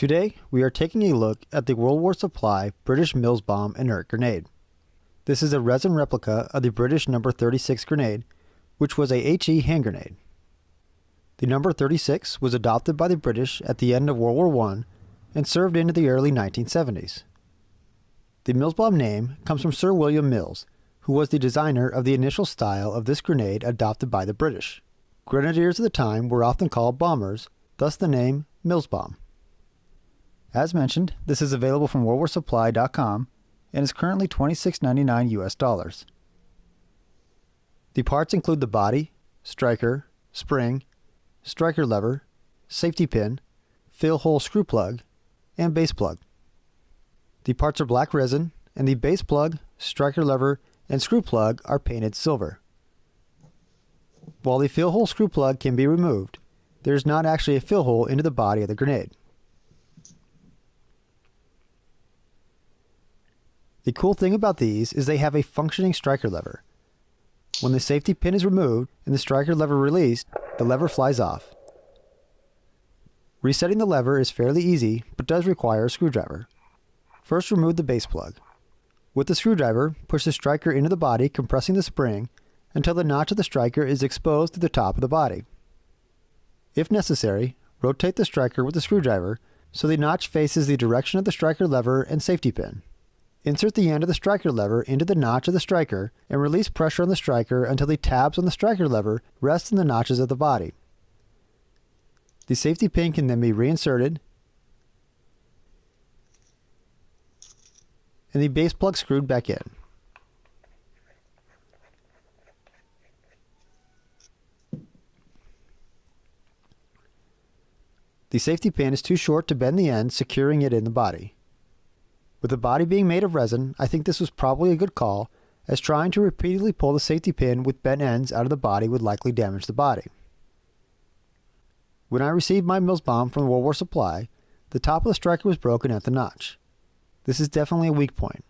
Today, we are taking a look at the World War Supply British Mills Bomb Inert grenade. This is a resin replica of the British No. 36 grenade, which was a HE hand grenade. The No. 36 was adopted by the British at the end of World War I and served into the early 1970s. The Mills Bomb name comes from Sir William Mills, who was the designer of the initial style of this grenade adopted by the British. Grenadiers of the time were often called bombers, thus the name Mills Bomb. As mentioned, this is available from worldwarsupply.com and is currently $26.99 US. The parts include the body, striker, spring, striker lever, safety pin, fill hole screw plug, and base plug. The parts are black resin, and the base plug, striker lever, and screw plug are painted silver. While the fill hole screw plug can be removed, there is not actually a fill hole into the body of the grenade. The cool thing about these is they have a functioning striker lever. When the safety pin is removed and the striker lever released, the lever flies off. Resetting the lever is fairly easy, but does require a screwdriver. First, remove the base plug. With the screwdriver, push the striker into the body, compressing the spring until the notch of the striker is exposed to the top of the body. If necessary, rotate the striker with the screwdriver so the notch faces the direction of the striker lever and safety pin. Insert the end of the striker lever into the notch of the striker and release pressure on the striker until the tabs on the striker lever rest in the notches of the body. The safety pin can then be reinserted and the base plug screwed back in. The safety pin is too short to bend the end, securing it in the body. With the body being made of resin, I think this was probably a good call, as trying to repeatedly pull the safety pin with bent ends out of the body would likely damage the body. When I received my Mills Bomb from World War Supply, the top of the striker was broken at the notch. This is definitely a weak point.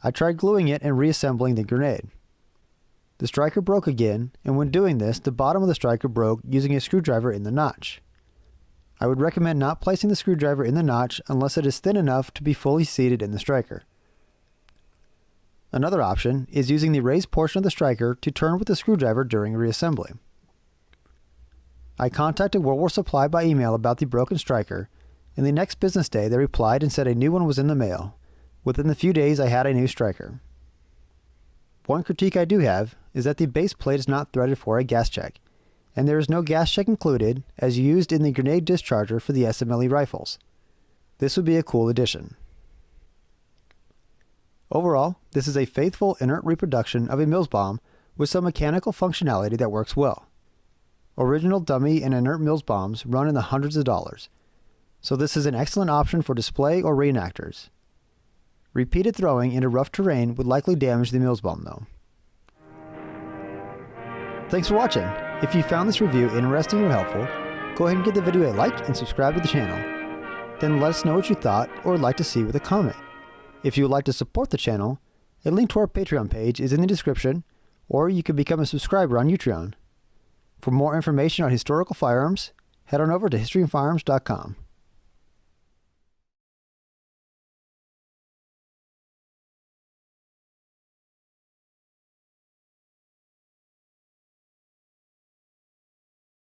I tried gluing it and reassembling the grenade. The striker broke again, and when doing this, the bottom of the striker broke using a screwdriver in the notch. I would recommend not placing the screwdriver in the notch unless it is thin enough to be fully seated in the striker. Another option is using the raised portion of the striker to turn with the screwdriver during reassembly. I contacted World War Supply by email about the broken striker, and the next business day they replied and said a new one was in the mail. Within a few days I had a new striker. One critique I do have is that the base plate is not threaded for a gas check, and there is no gas check included as used in the grenade discharger for the SMLE rifles. This would be a cool addition. Overall, this is a faithful inert reproduction of a Mills Bomb with some mechanical functionality that works well. Original dummy and inert Mills Bombs run in the hundreds of dollars, so this is an excellent option for display or reenactors. Repeated throwing into rough terrain would likely damage the Mills Bomb though. Thanks for watching. If you found this review interesting or helpful, go ahead and give the video a like and subscribe to the channel. Then let us know what you thought or would like to see with a comment. If you would like to support the channel, a link to our Patreon page is in the description, or you can become a subscriber on Utreon. For more information on historical firearms, head on over to historyandfirearms.com.